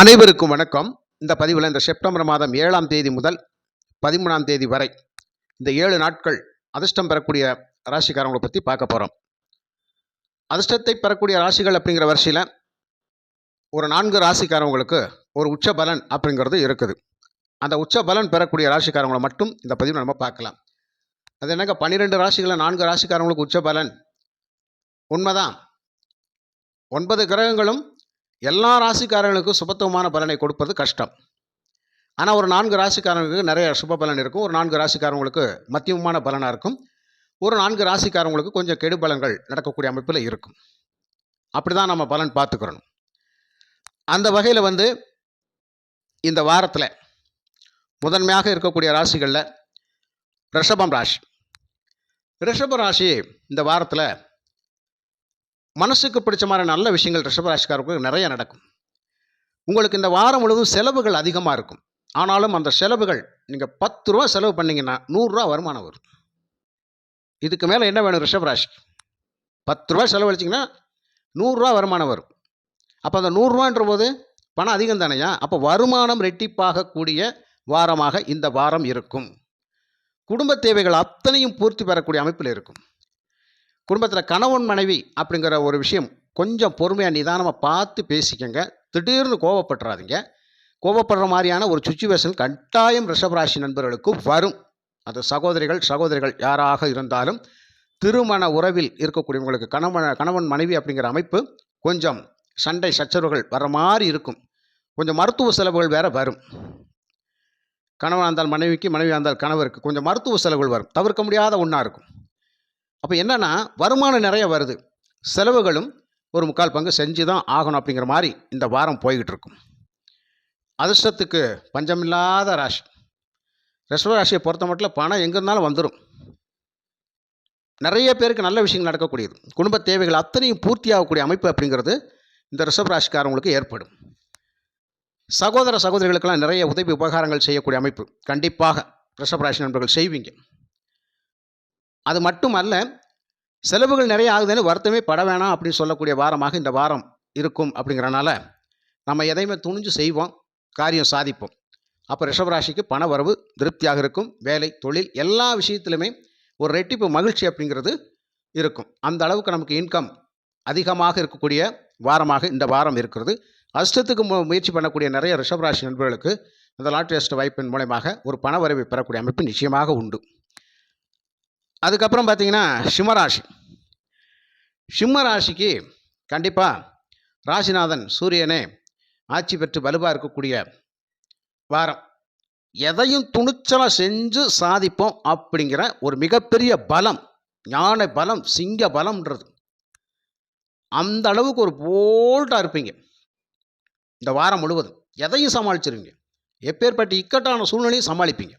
அனைவருக்கும் வணக்கம். இந்த பதிவில் இந்த செப்டம்பர் மாதம் 7ஆம் தேதி முதல் 13ஆம் தேதி வரை இந்த 7 நாட்கள் அதிர்ஷ்டம் பெறக்கூடிய ராசிக்காரங்களை பற்றி பார்க்க போகிறோம். அதிர்ஷ்டத்தை பெறக்கூடிய ராசிகள் அப்படிங்கிற வரிசையில் ஒரு 4 ராசிக்காரங்களுக்கு ஒரு உச்ச பலன் அப்படிங்கிறது இருக்குது. அந்த உச்ச பலன் பெறக்கூடிய ராசிக்காரங்களை மட்டும் இந்த பதிவில் நம்ம பார்க்கலாம். அது என்னங்க 12 ராசிகளில் 4 ராசிக்காரங்களுக்கு உச்ச பலன் உண்மைதான். 9 கிரகங்களும் எல்லா ராசிக்காரர்களுக்கும் சுபத்துவமான பலனை கொடுப்பது கஷ்டம். ஆனால் ஒரு 4 ராசிக்காரங்களுக்கு நிறைய சுப பலன் இருக்கும். ஒரு 4 ராசிக்காரங்களுக்கு மத்தியமமான பலனாக இருக்கும். ஒரு 4 ராசிக்காரங்களுக்கு கொஞ்சம் கெடு பலன்கள் நடக்கக்கூடிய அமைப்பில் இருக்கும். அப்படி தான் நம்ம பலன் பார்த்துக்கிறோம். அந்த வகையில் இந்த வாரத்தில் முதன்மையாக இருக்கக்கூடிய ராசிகளில் ரிஷபம் ராசி. ரிஷப ராசி இந்த வாரத்தில் மனசுக்கு பிடிச்ச மாதிரி நல்ல விஷயங்கள் ரிஷபராசிக்காரர்களுக்கு நிறைய நடக்கும். உங்களுக்கு இந்த வாரம் முழுவதும் செலவுகள் அதிகமாக இருக்கும். ஆனாலும் அந்த செலவுகள் நீங்கள் 10 ரூபா செலவு பண்ணிங்கன்னா 100 ரூபா வருமானம் வரும். இதுக்கு மேலே என்ன வேணும் ரிஷபராசி? 10 ரூபா செலவழிச்சிங்கன்னா 100 ரூபா வருமானம் வரும். அப்போ அந்த 100 ரூபான்ற போது பணம் அதிகம் தானேயா? அப்போ வருமானம் ரெட்டிப்பாகக்கூடிய வாரமாக இந்த வாரம் இருக்கும். குடும்ப தேவைகள் அத்தனையும் பூர்த்தி பெறக்கூடிய அமைப்பில் இருக்கும். குடும்பத்தில் கணவன் மனைவி அப்படிங்கிற ஒரு விஷயம் கொஞ்சம் பொறுமையாக நிதானமாக பார்த்து பேசிக்கங்க. திடீர்னு கோவப்படுறாதீங்க. கோவப்படுற மாதிரியான ஒரு சுச்சுவேஷன் கட்டாயம் ரிஷபராசி நண்பர்களுக்கு வரும். அது சகோதரிகள் யாராக இருந்தாலும் திருமண உறவில் இருக்கக்கூடியவங்களுக்கு கணவன் மனைவி அப்படிங்கிற அமைப்பு கொஞ்சம் சண்டை சச்சரவுகள் வர மாதிரி இருக்கும். கொஞ்சம் மருத்துவ செலவுகள் வேறு வரும். கணவன் இருந்தால் மனைவிக்கு, மனைவி இருந்தால் கணவருக்கு கொஞ்சம் மருத்துவ செலவுகள் வரும். தவிர்க்க முடியாத ஒன்றா இருக்கும். அப்போ என்னென்னா வருமானம் நிறைய வருது, செலவுகளும் ஒரு 3/4 பங்கு செஞ்சு தான் ஆகணும் அப்படிங்கிற மாதிரி இந்த வாரம் போய்கிட்டு இருக்கும். அதிர்ஷ்டத்துக்கு பஞ்சமில்லாத ராசி ரிஷப ராசியை பொறுத்த மட்டும் பணம் எங்கே இருந்தாலும் வந்துடும். நிறைய பேருக்கு நல்ல விஷயங்கள் நடக்கக்கூடியது. குடும்ப தேவைகள் அத்தனையும் பூர்த்தி ஆகக்கூடிய அமைப்பு அப்படிங்கிறது இந்த ரிஷப ராசிக்காரங்களுக்கு ஏற்படும். சகோதரிகளுக்கெல்லாம் நிறைய உதவி உபகாரங்கள் செய்யக்கூடிய அமைப்பு கண்டிப்பாக ரிஷப ராசி நண்பர்கள் செய்வீங்க. அது மட்டும் அல்ல, செலவுகள் நிறைய ஆகுதுன்னு வருத்தமே பட வேணாம் அப்படின்னு சொல்லக்கூடிய வாரமாக இந்த வாரம் இருக்கும். அப்படிங்கிறனால நம்ம எதையுமே துணிஞ்சு செய்வோம், காரியம் சாதிப்போம். அப்போ ரிஷபராசிக்கு பண வரவு திருப்தியாக இருக்கும். வேலை, தொழில் எல்லா விஷயத்திலுமே ஒரு ரெட்டிப்பு மகிழ்ச்சி அப்படிங்கிறது இருக்கும். அந்த அளவுக்கு நமக்கு இன்கம் அதிகமாக இருக்கக்கூடிய வாரமாக இந்த வாரம் இருக்கிறது. அதிர்ஷ்டத்துக்கு முயற்சி பண்ணக்கூடிய நிறைய ரிஷபராசி நண்பர்களுக்கு இந்த லாட்டரி அதிர்ஷ்ட வாய்ப்பின் மூலமாக ஒரு பண வரவை பெறக்கூடிய அமைப்பு நிச்சயமாக உண்டு. அதுக்கப்புறம் பார்த்தீங்கன்னா சிம்ம ராசிக்கு கண்டிப்பாக ராசிநாதன் சூரியனே ஆட்சி பெற்று வலுவாக இருக்கக்கூடிய வாரம். எதையும் துணிச்சலாக செஞ்சு சாதிப்போம் அப்படிங்கிற ஒரு மிகப்பெரிய பலம், ஞான பலம், சிங்க பலம்ன்றது. அந்த அளவுக்கு ஒரு போல்டாக இருப்பீங்க. இந்த வாரம் முழுவதும் எதையும் சமாளிச்சிருவீங்க. எப்பேற்பட்ட இக்கட்டான சூழ்நிலையும் சமாளிப்பீங்க.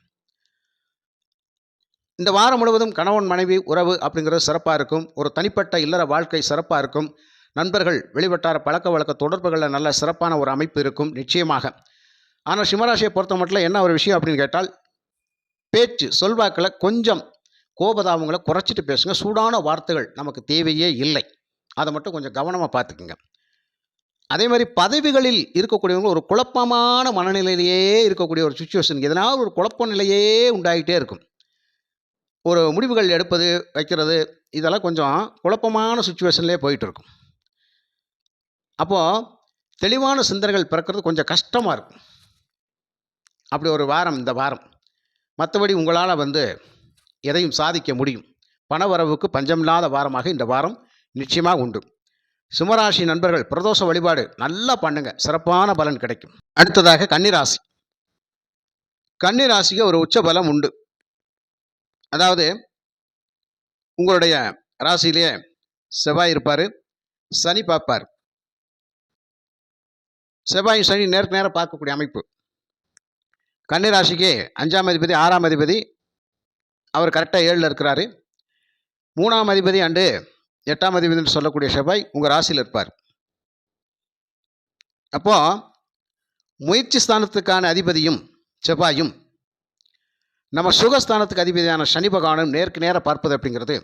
இந்த வாரம் முழுவதும் கணவன் மனைவி உறவு அப்படிங்கிறது சிறப்பாக இருக்கும். ஒரு தனிப்பட்ட இல்லற வாழ்க்கை சிறப்பாக இருக்கும். நண்பர்கள், வெளிவட்டார பழக்க வழக்க தொடர்புகளில் நல்ல சிறப்பான ஒரு அமைப்பு இருக்கும் நிச்சயமாக. ஆனால் சிம்மராசியை பொறுத்த மட்டும் என்ன ஒரு விஷயம் அப்படின்னு கேட்டால், பேச்சு சொல்வாக்கில் கொஞ்சம் கோபதாபங்களை குறைச்சிட்டு பேசுங்க. சூடான வார்த்தைகள் நமக்கு தேவையே இல்லை. அதை மட்டும் கொஞ்சம் கவனமாக பார்த்துக்குங்க. அதே மாதிரி பதவிகளில் இருக்கக்கூடியவங்க ஒரு குழப்பமான மனநிலையிலேயே இருக்கக்கூடிய ஒரு சுச்சுவேஷன், எதனால் ஒரு குழப்ப நிலையே உண்டாகிட்டே இருக்கும். ஒரு முடிவுகள் எடுப்பது, வைக்கிறது, இதெல்லாம் கொஞ்சம் குழப்பமான சுச்சுவேஷன்லேயே போயிட்டு இருக்கும். அப்போது தெளிவான சிந்தனைகள் பிறக்கிறது கொஞ்சம் கஷ்டமாக இருக்கும். அப்படி ஒரு வாரம் இந்த வாரம். மற்றபடி உங்களால் எதையும் சாதிக்க முடியும். பணவரவுக்கு பஞ்சமில்லாத வாரமாக இந்த வாரம் நிச்சயமாக உண்டு. சிம்மராசி நண்பர்கள் பிரதோஷ வழிபாடு நல்லா பண்ணுங்க, சிறப்பான பலன் கிடைக்கும். அடுத்ததாக கன்னிராசி. கன்னிராசிக்கு ஒரு உச்ச பலம் உண்டு. அதாவது உங்களுடைய ராசியிலேயே செவ்வாய் இருப்பார், சனி பார்ப்பார். செவ்வாய் சனி நேருக்கு நேரம் பார்க்கக்கூடிய அமைப்பு. கன்னிராசிக்கு 5ஆம் அதிபதி 6ஆம் அதிபதி அவர் கரெக்டாக 7ல் இருக்கிறாரு. 3ஆம் அதிபதி அண்டு 8ஆம் அதிபதினு சொல்லக்கூடிய செவ்வாய் உங்கள் ராசியில் இருப்பார். அப்போது முயற்சி ஸ்தானத்துக்கான அதிபதியும் செவ்வாயும் நம்ம சுகஸ்தானத்துக்கு அதிபதியான சனி பகவானும் நேருக்கு நேரம் பார்ப்பது அப்படிங்கிறது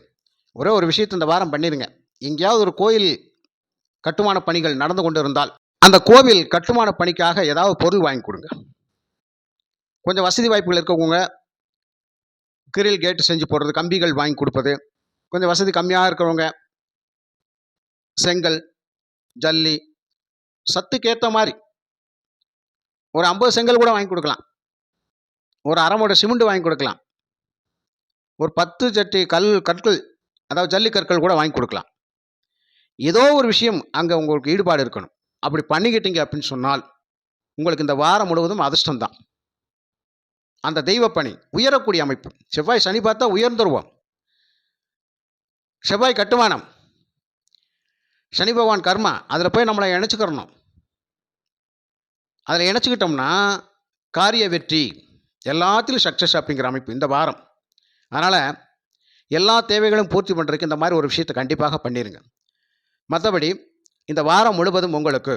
ஒரே ஒரு விஷயத்தை இந்த வாரம் பண்ணிடுங்க. எங்கேயாவது ஒரு கோயில் கட்டுமான பணிகள் நடந்து கொண்டு இருந்தால் அந்த கோவில் கட்டுமான பணிக்காக ஏதாவது பொருள் வாங்கி கொடுங்க. கொஞ்சம் வசதி வாய்ப்புகள் இருக்கவங்க கிரில் கேட்டு செஞ்சு போடுறது, கம்பிகள் வாங்கி கொடுப்பது. கொஞ்சம் வசதி கம்மியாக இருக்கிறவங்க செங்கல், ஜல்லி, சத்துக்கேற்ற மாதிரி ஒரு 50 செங்கல் கூட வாங்கி கொடுக்கலாம். ஒரு அரை மூட்டை சிமெண்ட் வாங்கி கொடுக்கலாம். ஒரு 10 சட்டி கற்கள், அதாவது ஜல்லிக்கற்கள் கூட வாங்கி கொடுக்கலாம். ஏதோ ஒரு விஷயம் அங்கே உங்களுக்கு ஈடுபாடு இருக்கணும். அப்படி பண்ணிக்கிட்டீங்க அப்படின்னு சொன்னால் உங்களுக்கு இந்த வாரம் முழுவதும் அதிர்ஷ்டம் தான். அந்த தெய்வ பணி உயரக்கூடிய அமைப்பு. செவ்வாய் சனி பார்த்தா உயர்ந்துருவோம். செவ்வாய் கட்டுமானம், சனி பகவான் கர்மா, அதில் போய் நம்மளை இணைச்சிக்கிறணும். அதில் இணைச்சிக்கிட்டோம்னா காரிய வெற்றி, எல்லாத்திலும் சக்ஸஸ் அப்படிங்கிற அமைப்பு இந்த வாரம். அதனால் எல்லா தேவைகளும் பூர்த்தி பண்ணுறதுக்கு இந்த மாதிரி ஒரு விஷயத்தை கண்டிப்பாக பண்ணிடுங்க. மற்றபடி இந்த வாரம் முழுவதும் உங்களுக்கு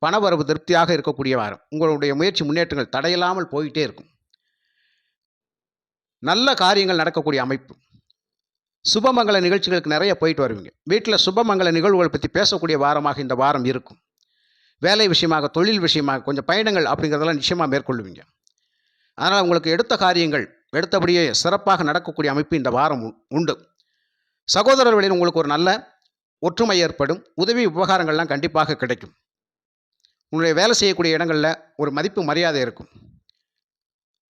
பணவரவு திருப்தியாக இருக்கக்கூடிய வாரம். உங்களுடைய முயற்சி முன்னேற்றங்கள் தடையில்லாமல் போயிட்டே இருக்கும். நல்ல காரியங்கள் நடக்கக்கூடிய அமைப்பு. சுபமங்கல நிகழ்ச்சிகளுக்கு நிறைய போயிட்டு வருவீங்க. வீட்டில் சுபமங்கல நிகழ்வுகள் பற்றி பேசக்கூடிய வாரமாக இந்த வாரம் இருக்கும். வேலை விஷயமாக, தொழில் விஷயமாக கொஞ்சம் பயணங்கள் அப்படிங்கிறதெல்லாம் நிச்சயமாக மேற்கொள்ளுவீங்க. அதனால் உங்களுக்கு எடுத்த காரியங்கள் எடுத்தபடியே சிறப்பாக நடக்கக்கூடிய அமைப்பு இந்த வாரம் உண்டு. சகோதரர்களில் உங்களுக்கு ஒரு நல்ல ஒற்றுமை ஏற்படும். உதவி உபகாரங்கள்லாம் கண்டிப்பாக கிடைக்கும். உங்களுடைய வேலை செய்யக்கூடிய இடங்களில் ஒரு மதிப்பு மரியாதை இருக்கும்.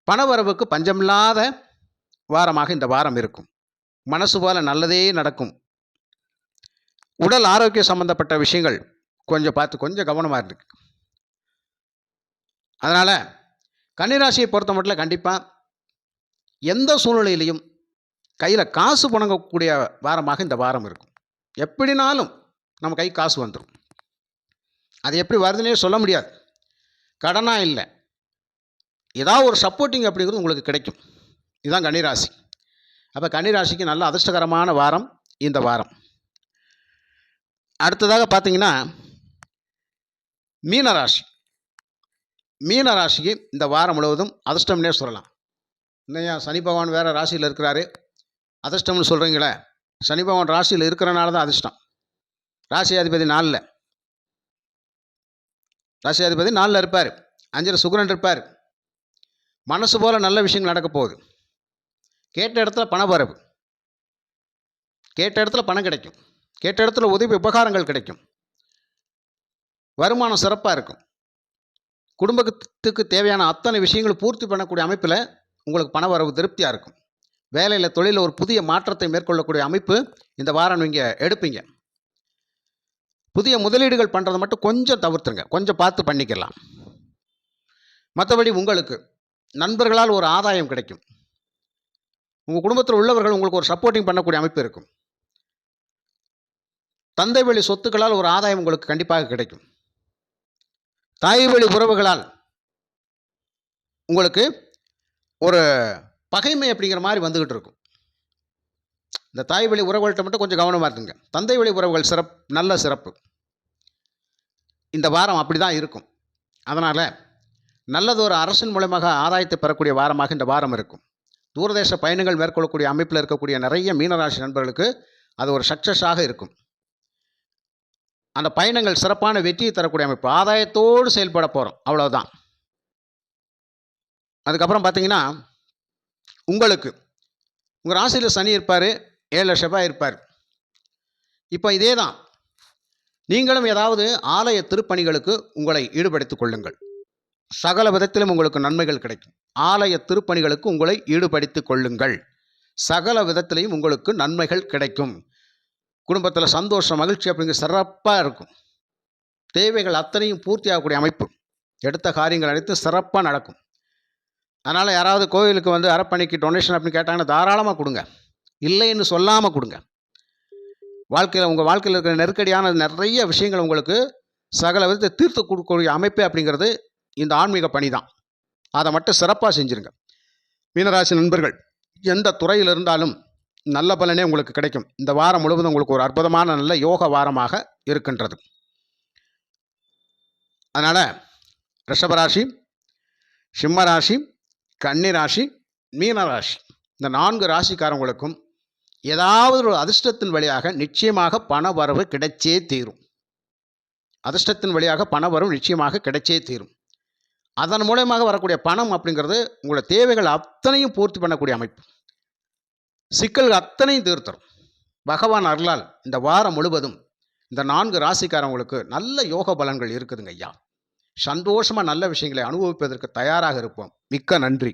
பணவரவுக்கு பஞ்சமில்லாத வாரமாக இந்த வாரம் இருக்கும். மனசு போல நல்லதே நடக்கும். உடல் ஆரோக்கிய சம்பந்தப்பட்ட விஷயங்கள் கொஞ்சம் பார்த்து கொஞ்சம் கவனமாக இருக்கு. அதனால் கன்னிராசியை பொறுத்த மட்டும் கண்டிப்பாக எந்த சூழ்நிலையிலையும் கையில் காசு புழங்கக்கூடிய வாரமாக இந்த வாரம் இருக்கும். எப்படினாலும் நம்ம கை காசு வந்துடும். அது எப்படி வருதுன்னே சொல்ல முடியாது. கடனாக இல்லை, ஏதாவது ஒரு சப்போர்ட்டிங் அப்படிங்கிறது உங்களுக்கு கிடைக்கும். இதுதான் கன்னிராசி. அப்போ கன்னிராசிக்கு நல்ல அதிர்ஷ்டகரமான வாரம் இந்த வாரம். அடுத்ததாக பார்த்தீங்கன்னா மீனராசி. மீனராசிக்கு இந்த வாரம் முழுவதும் அதிர்ஷ்டம்னே சொல்லலாம். இன்னையா சனி பகவான் வேறு ராசியில் இருக்கிறாரு, அதிர்ஷ்டம்னு சொல்கிறீங்களே. சனி பகவான் ராசியில் இருக்கிறனால தான் அதிர்ஷ்டம். ராசியாதிபதி 4, ராசியாதிபதி 4 இருப்பார். 5 சுக்கிரன் இருப்பார். மனசு போல் நல்ல விஷயங்கள் நடக்க போகுது. கேட்ட இடத்துல பணவரவு, கேட்ட இடத்துல பணம் கிடைக்கும். கேட்ட இடத்துல உதவி உபகாரங்கள் கிடைக்கும். வருமானம் சிறப்பாக இருக்கும். குடும்பத்துக்கு தேவையான அத்தனை விஷயங்கள் பூர்த்தி பண்ணக்கூடிய அமைப்பில் உங்களுக்கு பணவரவு திருப்தியாக இருக்கும். வேலையில் தொழிலில் ஒரு புதிய மாற்றத்தை மேற்கொள்ளக்கூடிய அமைப்பு இந்த வாரம் நீங்கள் எடுப்பீங்க. புதிய முதலீடுகள் பண்ணுறதை மட்டும் கொஞ்சம் தவிர்த்துருங்க, கொஞ்சம் பார்த்து பண்ணிக்கலாம். மற்றபடி உங்களுக்கு நண்பர்களால் ஒரு ஆதாயம் கிடைக்கும். உங்கள் குடும்பத்தில் உள்ளவர்கள் உங்களுக்கு ஒரு சப்போர்ட்டிங் பண்ணக்கூடிய அமைப்பு இருக்கும். தந்தை வழி சொத்துக்களால் ஒரு ஆதாயம் உங்களுக்கு கண்டிப்பாக கிடைக்கும். தாய் வழி உறவுகளால் உங்களுக்கு ஒரு பகைமை அப்படிங்கிற மாதிரி வந்துக்கிட்டு இருக்கும். இந்த தாய் வழி உறவுகள்கிட்ட மட்டும் கொஞ்சம் கவனமாக இருக்குங்க. தந்தை வழி உறவுகள் நல்ல சிறப்பு இந்த வாரம் அப்படி தான் இருக்கும். அதனால் நல்லது ஒரு அரசின் மூலமாக ஆதாயத்தை பெறக்கூடிய வாரமாக இந்த வாரம் இருக்கும். தூரதேச பயணங்கள் மேற்கொள்ளக்கூடிய அமைப்பில் இருக்கக்கூடிய நிறைய மீனராசி நண்பர்களுக்கு அது ஒரு சக்ஸஸாக இருக்கும். அந்த பயணங்கள் சிறப்பான வெற்றியை தரக்கூடிய அமைப்பு. ஆதாயத்தோடு செயல்பட போகிறோம், அவ்வளோதான். அதுக்கப்புறம் பார்த்தீங்கன்னா உங்களுக்கு உங்கள் ராசியில் சனி இருப்பார், 7 செவ்வாய் இருப்பார். இப்போ இதே தான், நீங்களும் ஏதாவது ஆலய திருப்பணிகளுக்கு உங்களை ஈடுபடுத்திக் கொள்ளுங்கள். சகல விதத்திலும் உங்களுக்கு நன்மைகள் கிடைக்கும். ஆலய திருப்பணிகளுக்கு உங்களை ஈடுபடுத்திக் கொள்ளுங்கள். சகல விதத்திலையும் உங்களுக்கு நன்மைகள் கிடைக்கும். குடும்பத்தில் சந்தோஷம், மகிழ்ச்சி அப்படிங்கிற சிறப்பாக இருக்கும். தேவைகள் அத்தனையும் பூர்த்தி ஆகக்கூடிய அமைப்பு. எடுத்த காரியங்கள் அனைத்தும் சிறப்பாக நடக்கும். அதனால் யாராவது கோவிலுக்கு வந்து அறப்பணிக்கு டொனேஷன் அப்படின்னு கேட்டாங்கன்னா தாராளமாக கொடுங்க, இல்லைன்னு சொல்லாமல் கொடுங்க. வாழ்க்கையில் உங்கள் வாழ்க்கையில் இருக்கிற நெருக்கடியான நிறைய விஷயங்கள் உங்களுக்கு சகல விதத்தை தீர்த்து கொடுக்கக்கூடிய அமைப்பு அப்படிங்கிறது இந்த ஆன்மீக பணி தான். அதை மட்டும் சிறப்பாக செஞ்சுருங்க. மீனராசி நண்பர்கள் எந்த துறையில் இருந்தாலும் நல்ல பலனே உங்களுக்கு கிடைக்கும். இந்த வாரம் முழுவதும் உங்களுக்கு ஒரு அற்புதமான நல்ல யோக வாரமாக இருக்கின்றது. அதனால் ரிஷபராசி, சிம்மராசி, கன்னிராசி, மீனராசி இந்த 4 ராசிக்காரங்களுக்கும் ஏதாவது ஒரு அதிர்ஷ்டத்தின் வழியாக நிச்சயமாக பண வரவு கிடைச்சே தீரும். அதிர்ஷ்டத்தின் வழியாக பணம் வரும், நிச்சயமாக கிடைச்சே தீரும். அதன் மூலமாக வரக்கூடிய பணம் அப்படிங்கிறது உங்களோட தேவைகள் அத்தனையும் பூர்த்தி பண்ணக்கூடிய அமைப்பு. சிக்கல்கள் அத்தனையும் தீர்த்தரும். பகவான் அருளால் இந்த வாரம் முழுவதும் இந்த 4 ராசிக்காரங்களுக்கு நல்ல யோக பலன்கள் இருக்குதுங்க ஐயா. சந்தோஷமா நல்ல விஷயங்களை அனுபவிப்பதற்கு தயாராக இருப்போம். மிக்க நன்றி.